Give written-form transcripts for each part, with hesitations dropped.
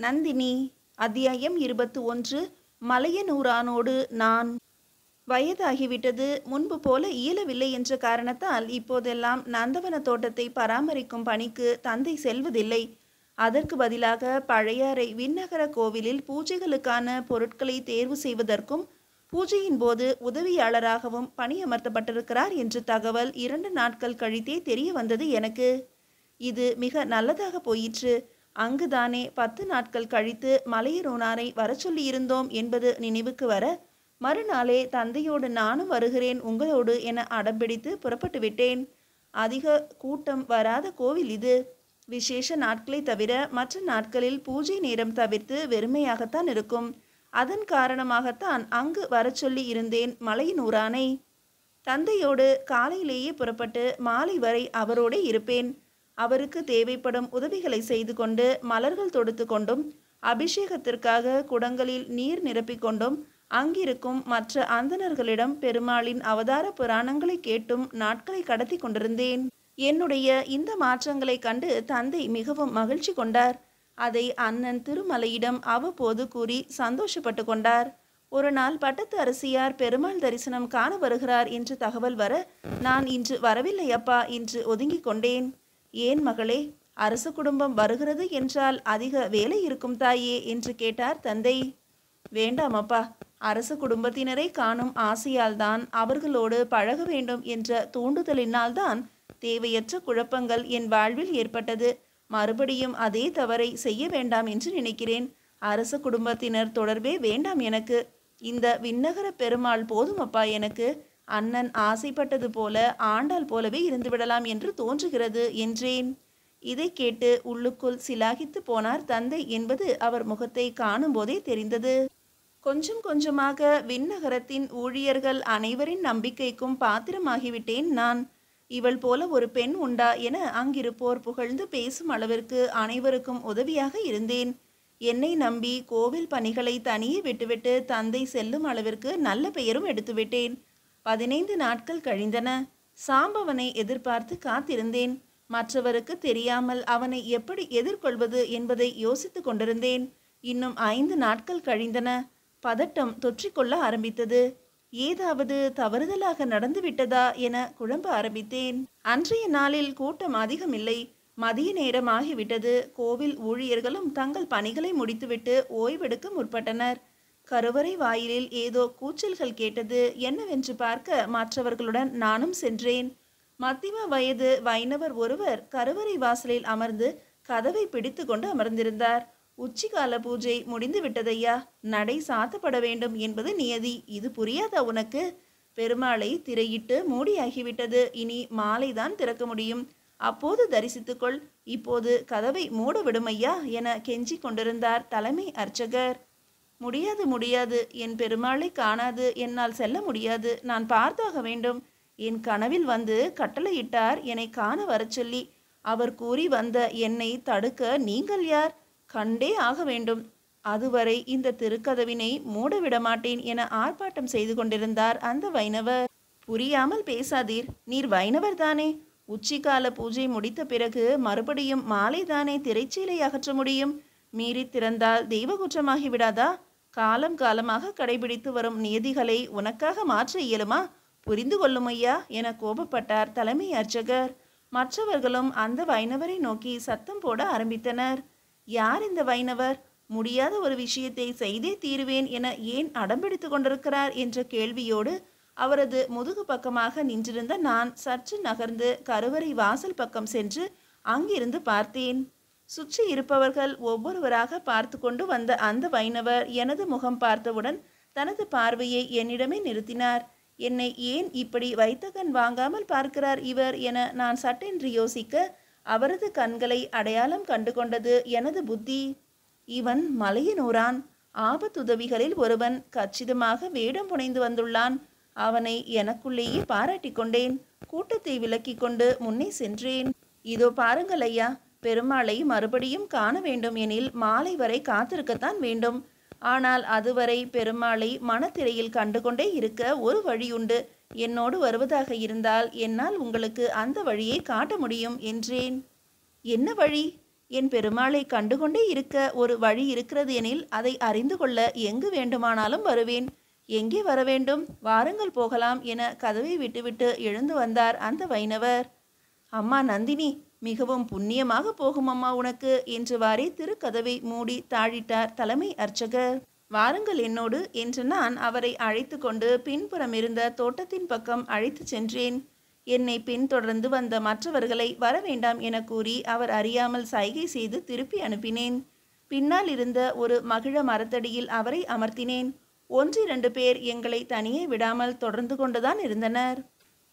நந்தினி. அத்தியாயம் 21. மலையனூரானோடு நான். வயதாகிவிட்டது. முன்பு போல இயலவில்லை என்ற காரணத்தால் இப்போதெல்லாம் நந்தவன தோட்டத்தை பராமரிக்கும் பணிக்கு தந்தை செல்வதில்லை. அதற்கு பதிலாக பழையாறை விண்ணகர கோவிலில் பூஜைகளுக்கான பொருட்களை தேர்வு செய்வதற்கும் பூஜையின் போது உதவியாளராகவும் பணியமர்த்தப்பட்டிருக்கிறார் என்ற தகவல் 2 நாட்கள் கழித்தே தெரிய வந்தது எனக்கு. இது மிக நல்லதாக போயிற்று. அங்குதானே 10 நாட்கள் கழித்து மலையனூராரை வர சொல்லியிருந்தோம் என்பது நினைவுக்கு வர, மறுநாளே தந்தையோடு நானும் வருகிறேன் உங்களோடு என அடம்பிடித்து புறப்பட்டு விட்டேன். அதிக கூட்டம் வராத கோவில் இது. விசேஷ நாட்களை தவிர மற்ற நாட்களில் பூஜை நேரம் தவிர்த்து வெறுமையாகத்தான் இருக்கும். அதன் காரணமாகத்தான் அங்கு வர சொல்லி இருந்தேன் மலையனூரானை. தந்தையோடு காலையிலேயே புறப்பட்டு மாலை வரை அவரோடே இருப்பேன். அவருக்கு தேவைப்படும் உதவிகளை செய்து கொண்டு மலர்கள் தொடுத்து கொண்டும் அபிஷேகத்திற்காக குடங்களில் நீர் நிரப்பிக்கொண்டும் அங்கிருக்கும் மற்ற அந்தணர்களிடம் பெருமாளின் அவதார புராணங்களை கேட்டும் நாட்களை கடத்தி கொண்டிருந்தேன். என்னுடைய இந்த மாற்றங்களை கண்டு தந்தை மிகவும் மகிழ்ச்சி கொண்டார். அதை அண்ணன் திருமலையிடம் அவ்வப்போது கூறி சந்தோஷப்பட்டு கொண்டார். ஒரு நாள் பட்டத்து அரசியார் பெருமாள் தரிசனம் காண வருகிறார் என்று தகவல் வர, நான் இன்று வரவில்லை அப்பா என்று ஒதுங்கிக் கொண்டேன். ஏன் மகளே, அரச குடும்பம் வருகிறது என்றால் அதிக வேலை இருக்கும் தாயே என்று கேட்டார் தந்தை. வேண்டாம் அப்பா, அரச குடும்பத்தினரை காணும் ஆசையால்தான், அவர்களோடு பழக வேண்டும் என்ற தூண்டுதலினால்தான் தேவையற்ற குழப்பங்கள் என் வாழ்வில் ஏற்பட்டது. மறுபடியும் அதே தவறை செய்ய வேண்டாம் என்று நினைக்கிறேன். அரச குடும்பத்தினர் தொடர்பே வேண்டாம் எனக்கு. இந்த விண்ணகர பெருமாள் போதும் அப்பா எனக்கு. அண்ணன் ஆசைப்பட்டது போல ஆண்டாள் போலவே இருந்துவிடலாம் என்று தோன்றுகிறது என்றேன். இதை கேட்டு உள்ளுக்குள் சிலாகித்து போனார் தந்தை என்பது அவர் முகத்தை காணும் போதே தெரிந்தது. கொஞ்சம் கொஞ்சமாக விண்ணகரத்தின் ஊழியர்கள் அனைவரின் நம்பிக்கைக்கும் பாத்திரமாகிவிட்டேன் நான். இவள் போல ஒரு பெண் உண்டா என அங்கிருப்போர் புகழ்ந்து பேசும் அளவிற்கு அனைவருக்கும் உதவியாக இருந்தேன். என்னை நம்பி கோவில் பணிகளை தனியே விட்டுவிட்டு தந்தை செல்லும் அளவிற்கு நல்ல பெயரும் எடுத்துவிட்டேன். 15 நாட்கள் கழிந்தன. சாம்பவனை எதிர்பார்த்து காத்திருந்தேன். மற்றவருக்கு தெரியாமல் அவனை எப்படி எதிர்கொள்வது என்பதை யோசித்து கொண்டிருந்தேன். இன்னும் 5 நாட்கள் கழிந்தன. பதட்டம் தொற்றிக்கொள்ள ஆரம்பித்தது. ஏதாவது தவறுதலாக நடந்துவிட்டதா என குழம்ப ஆரம்பித்தேன். அன்றைய நாளில் கூட்டம் அதிகமில்லை. மதிய நேரம் ஆகிவிட்டது. கோவில் ஊழியர்களும் தங்கள் பணிகளை முடித்துவிட்டு ஓய்வெடுக்க முற்பட்டனர். கருவறை வாயிலில் ஏதோ கூச்சல்கள் கேட்டது. என்னவென்று பார்க்க மற்றவர்களுடன் நானும் சென்றேன். மத்திம வயது வைணவர் ஒருவர் கருவறை வாசலில் அமர்ந்து கதவை பிடித்து கொண்டு அமர்ந்திருந்தார். உச்சிகால பூஜை முடிந்து விட்டதையா, நடை சாத்தப்பட வேண்டும் என்பது நியதி. இது புரியாதா உனக்கு? பெருமாளை திரையிட்டு மூடியாகிவிட்டது. இனி மாலைதான் திறக்க முடியும். அப்போது தரிசித்துக்கொள். இப்போது கதவை மூட விடுமையா என கெஞ்சி கொண்டிருந்தார் தலைமை அர்ச்சகர். முடியாது முடியாது, என் பெருமாளை காணாது என்னால் செல்ல முடியாது. நான் பார்த்தாக வேண்டும். என் கனவில் வந்து கட்டளையிட்டார் என்னை காண வரச் சொல்லி. அவர் கூறி வந்த என்னை தடுக்க நீங்கள் யார்? கண்டே ஆக வேண்டும். அதுவரை இந்த திருக்கதவினை மூடவிட மாட்டேன் என ஆர்ப்பாட்டம் செய்து கொண்டிருந்தார் அந்த வைணவர். புரியாமல் பேசாதீர். நீர் வைணவர் தானே? உச்சிகால பூஜை முடித்த பிறகு மறுபடியும் மாலை தானே திரைச்சீலை அகற்ற முடியும். மீறி திறந்தால் தெய்வ குற்றமாகி விடாதா? காலம் காலமாக கடைபிடித்து வரும் நியதிகளை உனக்காக மாற்ற இயலுமா? புரிந்து கொள்ளும் ஐயா என கோபப்பட்டார் தலைமை அர்ச்சகர். மற்றவர்களும் அந்த வைணவரை நோக்கி சத்தம் போட ஆரம்பித்தனர். யார் இந்த வைணவர்? முடியாத ஒரு விஷயத்தை செய்தே தீருவேன் என ஏன் அடம்பிடித்து கொண்டிருக்கிறார் என்ற கேள்வியோடு அவரது முதுகு பக்கமாக நின்றிருந்த நான் சற்று நகர்ந்து கருவறை வாசல் பக்கம் சென்று அங்கிருந்து பார்த்தேன். சுற்றி இருப்பவர்கள் ஒவ்வொருவராக பார்த்து கொண்டு வந்த அந்த வைணவர் எனது முகம் பார்த்தவுடன் தனது பார்வையை என்னிடமே நிறுத்தினார். என்னை ஏன் இப்படி வைத்த கண் வாங்காமல் பார்க்கிறார் இவர் என நான் சட்டென்று யோசிக்க, அவரது கண்களை அடையாளம் கண்டு கொண்டது எனது புத்தி. இவன் மலையனூரான். ஆபத்துதவிகளில் ஒருவன். கச்சிதமாக வேடம் புனைந்து வந்துள்ளான். அவனை எனக்குள்ளேயே பாராட்டி கொண்டேன். கூட்டத்தை விலக்கி கொண்டு முன்னே சென்றேன். இதோ பாருங்கள் ஐயா, பெருமாளை மறுபடியும் காண வேண்டும் எனில் மாலை வரை காத்திருக்கத்தான் வேண்டும். ஆனால் அதுவரை பெருமாளை மனத்திரையில் கண்டுகொண்டே இருக்க ஒரு வழியுண்டு. என்னோடு வருவதாக இருந்தால் என்னால் உங்களுக்கு அந்த வழியை காட்ட முடியும் என்றேன். என்ன வழி? என் பெருமாளை கண்டுகொண்டே இருக்க ஒரு வழி இருக்கிறது எனில் அதை அறிந்து கொள்ள எங்கு வேண்டுமானாலும் வருவேன். எங்கே வர வேண்டும்? வாருங்கள் போகலாம் என கதவை விட்டுவிட்டு எழுந்து வந்தார் அந்த வைணவர். அம்மா நந்தினி, மிகவும் புண்ணியமாக போகும் அம்மா உனக்கு என்றவாறே திருக்கதவை மூடி தாழிட்டார் தலைமை அர்ச்சகர். வாருங்கள் என்னோடு என்று நான் அவரை அழைத்து கொண்டு பின்புறம் இருந்த தோட்டத்தின் பக்கம் அழைத்து சென்றேன். என்னை பின்தொடர்ந்து வந்த மற்றவர்களை வரவேண்டாம் என கூறி அவர் அறியாமல் சைகை செய்து திருப்பி அனுப்பினேன். பின்னால் இருந்த ஒரு மகிழ மரத்தடியில் அவரை அமர்த்தினேன். 1-2 பேர் எங்களை தனியே விடாமல் தொடர்ந்து கொண்டுதான் இருந்தனர்.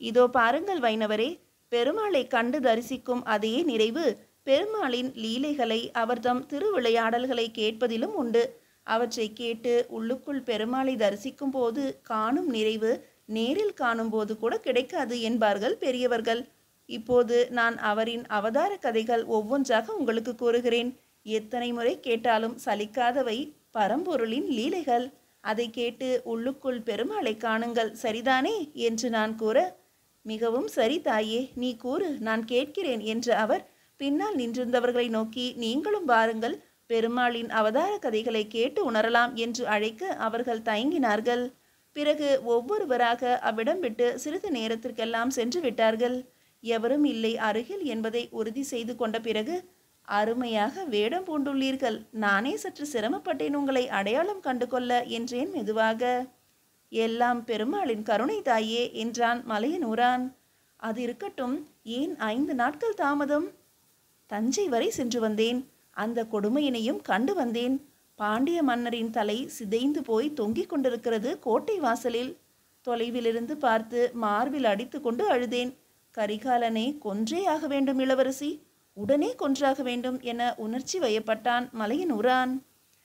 இதோ பாருங்கள் வைணவரே, பெருமாளை கண்டு தரிசிக்கும் அதே நிறைவு பெருமாளின் லீலைகளை அவர்தம் திருவிளையாடல்களை கேட்பதிலும் உண்டு. அவற்றை கேட்டு உள்ளுக்குள் பெருமாளை தரிசிக்கும் போது காணும் நிறைவு நேரில் காணும் போது கூட கிடைக்காது என்பார்கள் பெரியவர்கள். இப்போது நான் அவரின் அவதார கதைகள் ஒவ்வொன்றாக உங்களுக்கு கூறுகிறேன். எத்தனை முறை கேட்டாலும் சலிக்காதவை பரம்பொருளின் லீலைகள். அதை கேட்டு உள்ளுக்குள் பெருமாளை காணுங்கள், சரிதானே என்று நான் கூற, மிகவும் சரி தாயே, நீ கூறு, நான் கேட்கிறேன் என்ற அவர் பின்னால் நின்றிருந்தவர்களை நோக்கி, நீங்களும் வாருங்கள், பெருமாளின் அவதார கதைகளை கேட்டு உணரலாம் என்று அழைக்க அவர்கள் தயங்கினார்கள். பிறகு ஒவ்வொருவராக அவ்விடம் விட்டு சிறிது நேரத்திற்கெல்லாம் சென்று விட்டார்கள். எவரும் இல்லை அருகில் என்பதை உறுதி செய்து கொண்ட பிறகு, அருமையாக வேடம் பூண்டுள்ளீர்கள், நானே சற்று சிரமப்பட்டேன் உங்களை அடையாளம் கண்டு கொள்ள என்றேன் மெதுவாக. எல்லாம் பெருமாளின் கருணை தாயே என்றான் மலையனூரான். அது இருக்கட்டும், ஏன் 5 நாட்கள் தாமதம்? தஞ்சை வரை சென்று வந்தேன். அந்த கொடுமையினையும் கண்டு வந்தேன். பாண்டிய மன்னரின் தலை சிதைந்து போய் தொங்கிக் கொண்டிருக்கிறது கோட்டை வாசலில். தொலைவிலிருந்து பார்த்து மார்பில் அடித்து கொண்டு அழுதேன். கரிகாலனை கொன்றே ஆக வேண்டும் இளவரசி, உடனே கொன்றாக வேண்டும் என உணர்ச்சி வயப்பட்டான் மலையனூரான்.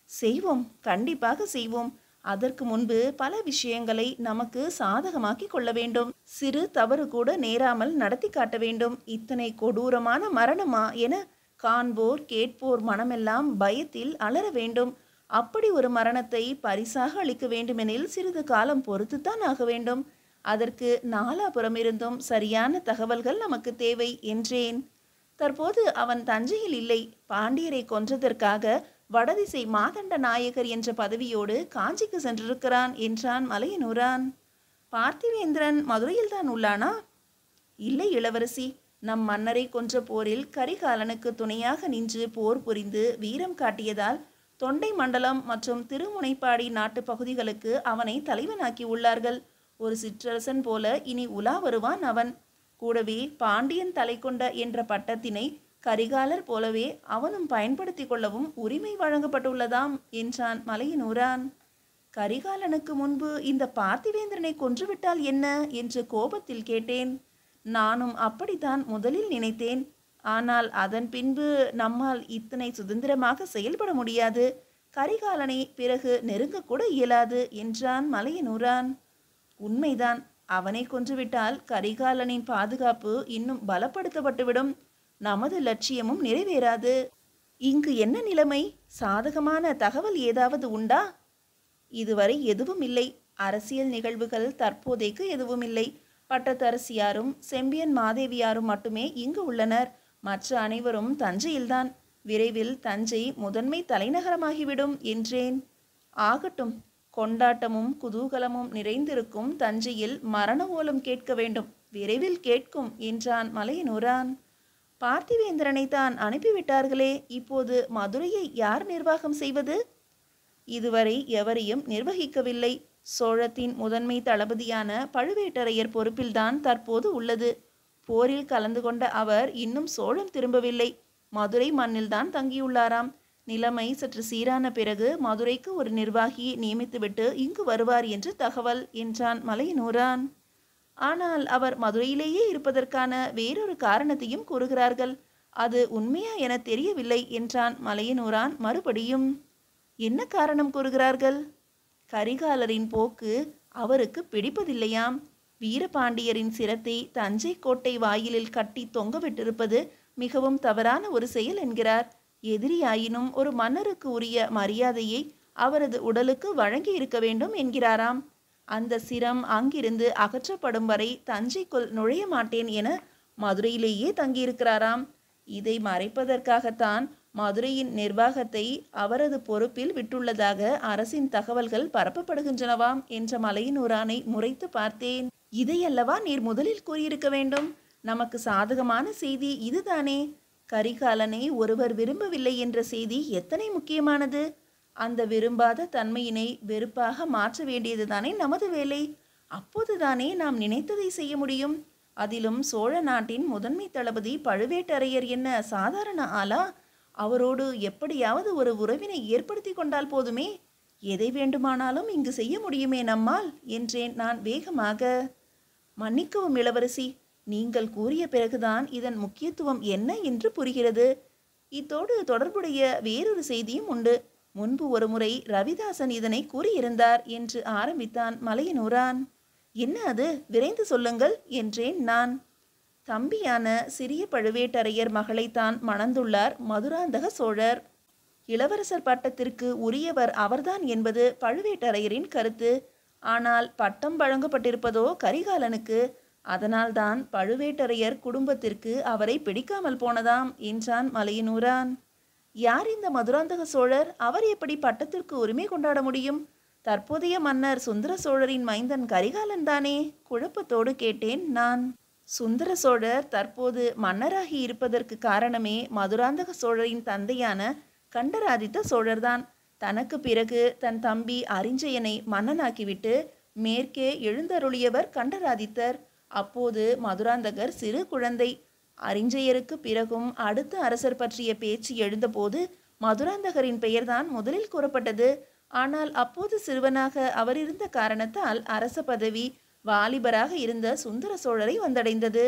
செய்வோம், கண்டிப்பாக செய்வோம். அதற்கு முன்பு பல விஷயங்களை நமக்கு சாதகமாக்கி கொள்ள வேண்டும். சிறு தவறு கூட நேராமல் நடத்தி காட்ட வேண்டும். இத்தனை கொடூரமான மரணமா என காண்போர் கேட்போர் மனமெல்லாம் பயத்தில் அலற வேண்டும். அப்படி ஒரு மரணத்தை பரிசாக அளிக்க வேண்டுமெனில் சிறிது காலம் பொறுத்துத்தான் ஆக வேண்டும். அதற்கு நாலாபுறமிருந்தும் சரியான தகவல்கள் நமக்கு தேவை என்றேன். தற்போது அவன் தஞ்சையில் இல்லை. பாண்டியரை கொன்றதற்காக வடதிசை மாதண்ட நாயகர் என்ற பதவியோடு காஞ்சிக்கு சென்றிருக்கிறான் என்றான் மலையனூரான். பார்த்திவேந்திரன் மதுரையில்தான் உள்ளானா? இல்லை இளவரசி, நம் மன்னரை கொன்ற போரில் கரிகாலனுக்கு துணையாக நின்று போர் புரிந்து வீரம் காட்டியதால் தொண்டை மண்டலம் மற்றும் திருமுனைப்பாடி நாட்டு பகுதிகளுக்கு அவனை தலைவனாக்கி உள்ளார்கள். ஒரு சிற்றரசன் போல இனி உலா வருவான் அவன். கூடவே பாண்டியன் தலை கொண்ட என்ற பட்டத்தினை கரிகாலர் போலவே அவனும் பயன்படுத்தி கொள்ளவும் உரிமை வழங்கப்பட்டுள்ளதாம் என்றான் மலையனூரான். கரிகாலனுக்கு முன்பு இந்த பார்த்திவேந்திரனை கொன்றுவிட்டால் என்ன என்று கோபத்தில் கேட்டேன். நானும் அப்படித்தான் முதலில் நினைத்தேன். ஆனால் அதன் பின்பு நம்மால் இத்தனை சுதந்திரமாக செயல்பட முடியாது. கரிகாலனை பிறகு நெருங்கக்கூட இயலாது என்றான் மலையனூரான். உண்மைதான், அவனை கொன்றுவிட்டால் கரிகாலனின் பாதுகாப்பு இன்னும் பலப்படுத்தப்பட்டுவிடும். நமது லட்சியமும் நிறைவேறாது. இங்கு என்ன நிலைமை? சாதகமான தகவல் ஏதாவது உண்டா? இதுவரை எதுவும் இல்லை. அரசியல் நிகழ்வுகள் தற்போதைக்கு எதுவும் இல்லை. பட்டத்தரசியாரும் செம்பியன் மாதேவியாரும் மட்டுமே இங்கு உள்ளனர். மற்ற அனைவரும் தஞ்சையில்தான். விரைவில் தஞ்சை முதன்மை தலைநகரமாகிவிடும் என்றேன். ஆகட்டும், கொண்டாட்டமும் குதூகலமும் நிறைந்திருக்கும் தஞ்சையில் மரண ஓலம் கேட்க வேண்டும், விரைவில் கேட்கும் என்றான் மலையனூரான். பார்த்திவேந்திரனை தான் அனுப்பிவிட்டார்களே, இப்போது மதுரையை யார் நிர்வாகம் செய்வது? இதுவரை எவரையும் நிர்வகிக்கவில்லை. சோழத்தின் முதன்மை தளபதியான பழுவேட்டரையர் பொறுப்பில்தான் தற்போது உள்ளது. போரில் கலந்து கொண்ட அவர் இன்னும் சோழம் திரும்பவில்லை. மதுரை மண்ணில்தான் தங்கியுள்ளாராம். நிலைமை சற்று சீரான பிறகு மதுரைக்கு ஒரு நிர்வாகியை நியமித்துவிட்டு இங்கு வருவார் என்று தகவல் என்றான் மலையனூரான். ஆனால் அவர் மதுரையிலேயே இருப்பதற்கான வேறொரு காரணத்தையும் கூறுகிறார்கள். அது உண்மையா என தெரியவில்லை என்றான் மலையனூரான் மறுபடியும். என்ன காரணம் கூறுகிறார்கள்? கரிகாலரின் போக்கு அவருக்கு பிடிப்பதில்லையாம். வீரபாண்டியரின் சிரத்தை தஞ்சை கோட்டை வாயிலில் கட்டி தொங்கவிட்டிருப்பது மிகவும் தவறான ஒரு செயல் என்கிறார். எதிரியாயினும் ஒரு மன்னருக்கு உரிய மரியாதையை அவரது உடலுக்கு வழங்கி இருக்க வேண்டும் என்கிறாராம். அந்த சிரம் அங்கிருந்து அகற்றப்படும் வரை தஞ்சைக்குள் நுழைய மாட்டேன் என மதுரையிலேயே தங்கியிருக்கிறாராம். இதை மறைப்பதற்காகத்தான் மதுரையின் நிர்வாகத்தை அவரது பொறுப்பில் விட்டுள்ளதாக அரசின் தகவல்கள் பரப்பப்படுகின்றனவாம் என்ற மலையனூரானை முறைத்து பார்த்தேன். இதையல்லவா நீர் முதலில் கூறியிருக்க வேண்டும். நமக்கு சாதகமான செய்தி இதுதானே. கரிகாலனை ஒருவர் விரும்பவில்லை என்ற செய்தி எத்தனை முக்கியமானது. அந்த விரும்பாத தன்மையினை வெறுப்பாக மாற்ற வேண்டியதுதானே நமது வேலை. அப்போதுதானே நாம் நினைத்ததை செய்ய முடியும். அதிலும் சோழ நாட்டின் முதன்மை தளபதி பழுவேட்டரையர் என்ன சாதாரண ஆளா? அவரோடு எப்படியாவது ஒரு உறவினை ஏற்படுத்தி கொண்டால் போதுமே. எதை வேண்டுமானாலும் இங்கு செய்ய முடியுமே நம்மால் என்றேன் நான் வேகமாக. மன்னிக்கவும் இளவரசி, நீங்கள் கூறிய பிறகுதான் இதன் முக்கியத்துவம் என்ன என்று புரிகிறது. இத்தோடு தொடர்புடைய வேறொரு செய்தியும் உண்டு. முன்பு ஒருமுறை ரவிதாசன் இதனை கூறியிருந்தார் என்று ஆரம்பித்தான் மலையனூரான். என்ன அது, விரைந்து சொல்லுங்கள் என்றேன் நான். தம்பியான சிறிய பழுவேட்டரையர் மகளைத்தான் மணந்துள்ளார் மதுராந்தக சோழர். இளவரசர் பட்டத்திற்கு உரியவர் அவர்தான் என்பது பழுவேட்டரையரின் கருத்து. ஆனால் பட்டம் வழங்கப்பட்டிருப்பதோ கரிகாலனுக்கு. அதனால்தான் பழுவேட்டரையர் குடும்பத்திற்கு அவரை பிடிக்காமல் போனதாம் என்றான் மலையனூரான். யார் இந்த மதுராந்தக சோழர்? அவர் எப்படி பட்டத்திற்கு உரிமை கொண்டாட முடியும்? தற்போதைய மன்னர் சுந்தர சோழரின் மைந்தன் கரிகாலன் தானே? குழப்பத்தோடு கேட்டேன் நான். சுந்தர சோழர் தற்போது மன்னராகி இருப்பதற்கு காரணமே மதுராந்தக சோழரின் தந்தையான கண்டராதித்த சோழர்தான். தனக்கு பிறகு தன் தம்பி அரிஞ்சயனை மன்னனாக்கிவிட்டு மேற்கே எழுந்தருளியவர் கண்டராதித்தர். அப்போது மதுராந்தகர் சிறு குழந்தை. அரிஞ்சயருக்கு பிறகும் அடுத்த அரசர் பற்றிய பேச்சு எழுந்தபோது மதுராந்தகரின் பெயர்தான் முதலில் கூறப்பட்டது. ஆனால் அப்போது சிறுவனாக அவர் இருந்த காரணத்தால் அரச பதவி வாலிபராக இருந்த சுந்தர சோழரை வந்தடைந்தது.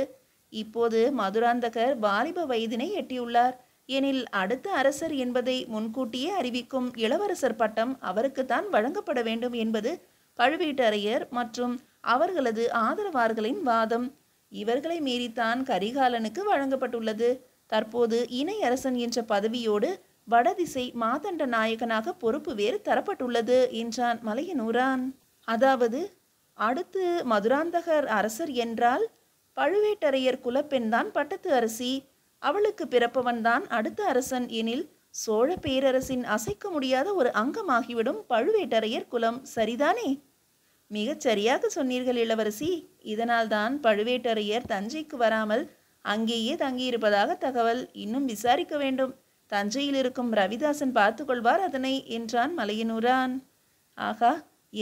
இப்போது மதுராந்தகர் வாலிப வயதினை எட்டியுள்ளார். எனில் அடுத்த அரசர் என்பதை முன்கூட்டியே அறிவிக்கும் இளவரசர் பட்டம் அவருக்குத்தான் வழங்கப்பட வேண்டும் என்பது பழுவேட்டரையர் மற்றும் அவர்களது ஆதரவாளர்களின் வாதம். இவர்களை மீறித்தான் கரிகாலனுக்கு வழங்கப்பட்டுள்ளது. தற்போது இணை அரசன் என்ற பதவியோடு வடதிசை மாதண்ட நாயகனாக பொறுப்பு வேறு தரப்பட்டுள்ளது என்றான் மலையனூரான். அதாவது அடுத்து மதுராந்தகர் அரசர் என்றால் பழுவேட்டரையர் குலப்பெண்தான் பட்டத்து அரசி. அவளுக்கு பிறப்பவன்தான் அடுத்த அரசன் எனில் சோழ பேரரசின் அசைக்க முடியாத ஒரு அங்கமாகிவிடும் பழுவேட்டரையர் குலம். சரிதானே? மிகச் சரியாக சொன்னீர்கள் இளவரசி. இதனால்தான் பழுவேட்டரையர் தஞ்சைக்கு வராமல் அங்கேயே தங்கியிருப்பதாக தகவல். இன்னும் விசாரிக்க வேண்டும். தஞ்சையில் இருக்கும் ரவிதாசன் பார்த்து கொள்வார் அதனை என்றான் மலையனூரான். ஆகா,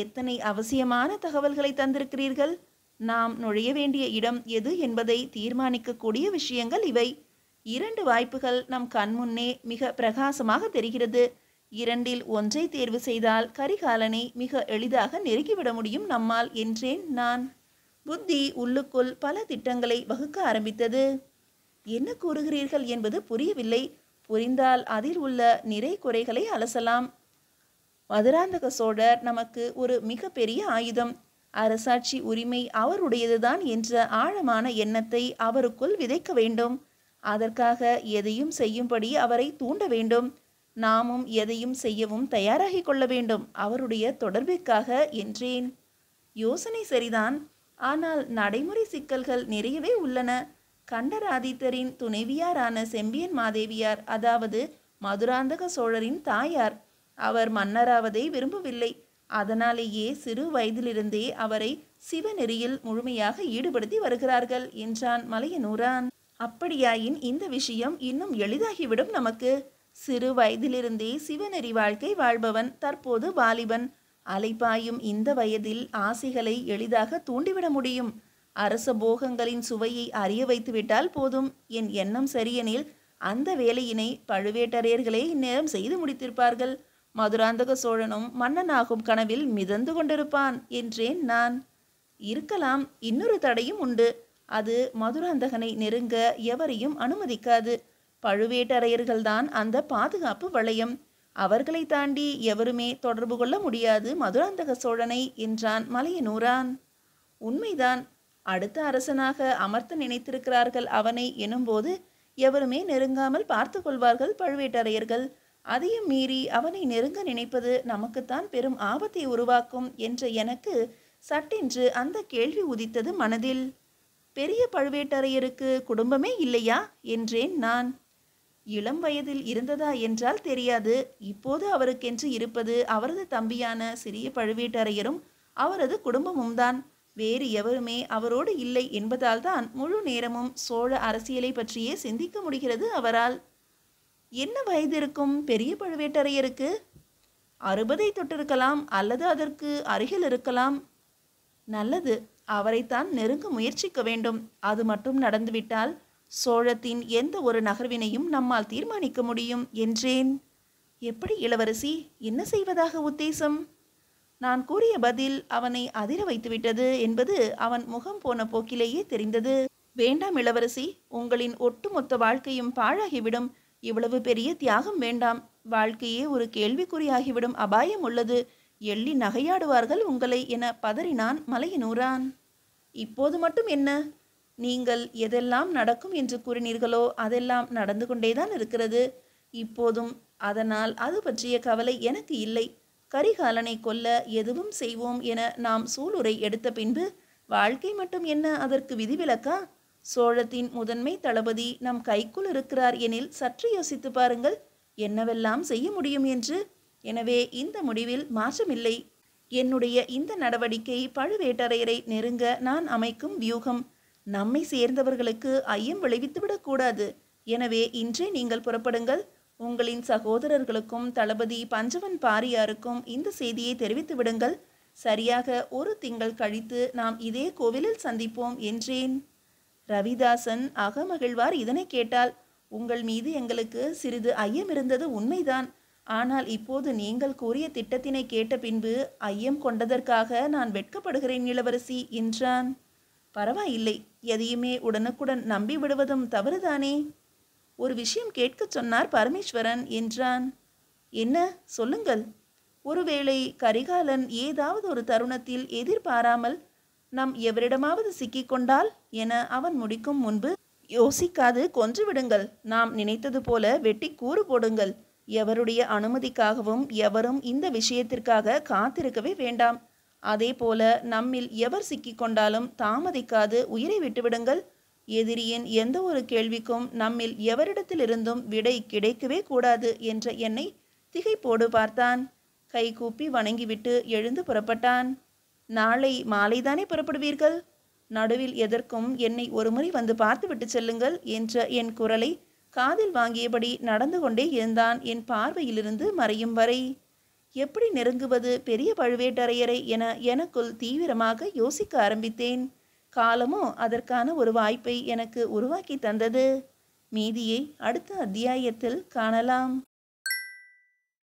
எத்தனை அவசியமான தகவல்களை தந்திருக்கிறீர்கள். நாம் நுழைய வேண்டிய இடம் எது என்பதை தீர்மானிக்கக்கூடிய விஷயங்கள் இவை. 2 வாய்ப்புகள் நம் கண்முன்னே மிக பிரகாசமாக தெரிகிறது. 2இல் ஒன்றை தேர்வு செய்தால் கரிகாலனை மிக எளிதாக நெருங்கிவிட முடியும் நம்மால் என்றேன் நான். புத்தி உள்ளுக்குள் பல திட்டங்களை வகுக்க ஆரம்பித்தது. என்ன கூறுகிறீர்கள் என்பது புரியவில்லை. புரிந்தால் அதில் உள்ள நிறை குறைகளை அலசலாம். மதுராந்தக சோழர் நமக்கு ஒரு மிக பெரிய ஆயுதம். அரசாட்சி உரிமை அவருடையதுதான் என்ற ஆழமான எண்ணத்தை அவருக்குள் விதைக்க வேண்டும். அதற்காக எதையும் செய்யும்படி அவரை தூண்ட வேண்டும். நாமும் எதையும் செய்யவும் தயாராகி கொள்ள வேண்டும் அவருடைய தொடர்பிற்காக என்றேன். யோசனை சரிதான். ஆனால் நடைமுறை சிக்கல்கள் நிறையவே உள்ளன. கண்டராதித்தரின் துணைவியாரான செம்பியன் மாதேவியார், அதாவது மதுராந்தக சோழரின் தாயார், அவர் மன்னராவதை விரும்பவில்லை. அதனாலேயே சிறு வயதிலிருந்தே அவரை சிவநெறியில் முழுமையாக ஈடுபடுத்தி வருகிறார்கள் என்றான் மலையனூரான். அப்படியாயின் இந்த விஷயம் இன்னும் எளிதாகிவிடும் நமக்கு. சிறு வயதிலிருந்தே சிவநெறி வாழ்க்கை வாழ்பவன் தற்போது வாலிபன். அலைபாயும் இந்த வயதில் ஆசைகளை எளிதாக தூண்டிவிட முடியும். அரச போகங்களின் சுவையை அறிய வைத்துவிட்டால் போதும். என் எண்ணம் சரியெனில் அந்த வேலையினை பழுவேட்டரையர்களே இந்நேரம் செய்து முடித்திருப்பார்கள். மதுராந்தக சோழனும் மன்னனாகும் கனவில் மிதந்து கொண்டிருப்பான் என்றேன் நான். இருக்கலாம். இன்னொரு தடையும் உண்டு. அது மதுராந்தகனை நெருங்க எவரையும் அனுமதிக்காது. பழுவேட்டரையர்கள்தான் அந்த பாதுகாப்பு வளையம். அவர்களை தாண்டி எவருமே தொடர்பு கொள்ள முடியாது மதுராந்தக சோழனை என்றான் மலையனூரான். உண்மைதான். அடுத்த அரசனாக அமர்த்த நினைத்திருக்கிறார்கள் அவனை எனும்போது எவருமே நெருங்காமல் பார்த்து கொள்வார்கள் பழுவேட்டரையர்கள். அதையும் மீறி அவனை நெருங்க நினைப்பது நமக்குத்தான் பெரும் ஆபத்தை உருவாக்கும் என்ற எனக்கு சட்டென்று அந்த கேள்வி உதித்தது மனதில். பெரிய பழுவேட்டரையருக்கு குடும்பமே இல்லையா என்றேன் நான். இளம் வயதில் இருந்ததா என்றால் தெரியாது. இப்போது அவருக்கென்று இருப்பது அவரது தம்பியான சிறிய பழுவேட்டரையரும் அவரது குடும்பமும் தான். வேறு எவருமே அவரோடு இல்லை என்பதால் தான் முழு நேரமும் சோழ அரசியலை பற்றியே சிந்திக்க முடிகிறது அவரால். என்ன வயது இருக்கும் பெரிய பழுவேட்டரையருக்கு? 60 தொட்டிருக்கலாம், அல்லது அதற்கு அருகில் இருக்கலாம். நல்லது, அவரைத்தான் நெருங்க முயற்சிக்க வேண்டும். அது மட்டும் நடந்துவிட்டால் சோழத்தின் எந்த ஒரு நகர்வினையும் நம்மால் தீர்மானிக்க முடியும் என்றேன். எப்படி இளவரசி, என்ன செய்வதாக உத்தேசம்? நான் கூறிய பதில் அவனை அதிர வைத்துவிட்டது என்பது அவன் முகம் போன போக்கிலேயே தெரிந்தது. வேண்டாம் இளவரசி, உங்களின் ஒட்டுமொத்த வாழ்க்கையும் பாழாகிவிடும். இவ்வளவு பெரிய தியாகம் வேண்டாம். வாழ்க்கையே ஒரு கேள்விக்குறியாகிவிடும் அபாயம் உள்ளது. எள்ளி நகையாடுவார்கள் உங்களை என பதறினான் மலையனூரான். இப்போது மட்டும் என்ன? நீங்கள் எதெல்லாம் நடக்கும் என்று கூறினீர்களோ அதெல்லாம் நடந்து கொண்டேதான் இருக்கிறது. இப்போதும் அதனால் அது பற்றிய கவலை எனக்கு இல்லை. கரிகாலனை கொல்ல எதுவும் செய்வோம் என நாம் சூளுரை எடுத்த பின்பு வாழ்க்கை மட்டும் என்ன அதற்கு விதிவிலக்கா? சோழத்தின் முதன்மை தளபதி நம் கைக்குள் இருக்கிறார் எனில் சற்று யோசித்து பாருங்கள், என்னவெல்லாம் செய்ய முடியும் என்று. எனவே இந்த முடிவில் மாற்றமில்லை. என்னுடைய இந்த நடவடிக்கை பழுவேட்டரையரை நெருங்க நான் அமைக்கும் வியூகம். நம்மை சேர்ந்தவர்களுக்கு ஐயம் விளைவித்துவிடக்கூடாது. எனவே இன்றே நீங்கள் புறப்படுங்கள். உங்களின் சகோதரர்களுக்கும் தளபதி பஞ்சவன் பாரியாருக்கும் இந்த செய்தியை தெரிவித்து விடுங்கள். சரியாக ஒரு திங்கள் கழித்து நாம் இதே கோவிலில் சந்திப்போம் என்றேன். ரவிதாசன் அகமகிழ்வார் இதனை கேட்டால். உங்கள் மீது எங்களுக்கு சிறிது ஐயம் இருந்தது உண்மைதான். ஆனால் இப்போது நீங்கள் கூறிய திட்டத்தினை கேட்ட பின்பு ஐயம் கொண்டதற்காக நான் வெட்கப்படுகிறேன் இளவரசி என்றான். பரவாயில்லை, எதையுமே உடனுக்குடன் நம்பி விடுவதும் தவறுதானே. ஒரு விஷயம் கேட்க சொன்னார் பரமேஸ்வரன் என்றான். என்ன, சொல்லுங்கள். ஒருவேளை கரிகாலன் ஏதாவது ஒரு தருணத்தில் எதிர்பாராமல் நம் எவரிடமாவது சிக்கிக்கொண்டால் என அவன் முடிக்கும் முன்பு, யோசிக்காது கொன்று விடுங்கள். நாம் நினைத்தது போல வெட்டி கூறு போடுங்கள். எவருடைய அனுமதிக்காகவும் எவரும் இந்த விஷயத்திற்காக காத்திருக்கவே வேண்டாம். அதே போல நம்மில் எவர் சிக்கிக்கொண்டாலும் தாமதிக்காது உயிரை விட்டுவிடுங்கள். எதிரியின் எந்த ஒரு கேள்விக்கும் நம்மில் எவரிடத்திலிருந்தும் விடை கிடைக்கவே கூடாது என்ற எண்ணை திகைப்போடு பார்த்தான். கைகூப்பி வணங்கிவிட்டு எழுந்து புறப்பட்டான். நாளை மாலைதானே புறப்படுவீர்கள்? நடுவில் எதற்கும் என்னை ஒருமுறை வந்து பார்த்துவிட்டு செல்லுங்கள் என்ற என் குரலை காதில் வாங்கியபடி நடந்து கொண்டே இருந்தான் என் பார்வையிலிருந்து மறையும் வரை. எப்படி நெருங்குவது பெரிய பழுவேட்டரையரை என எனக்குள் தீவிரமாக யோசிக்க ஆரம்பித்தேன். காலமோ அதற்கான ஒரு வாய்ப்பை எனக்கு உருவாக்கி தந்தது. மீதியை அடுத்த அத்தியாயத்தில் காணலாம்.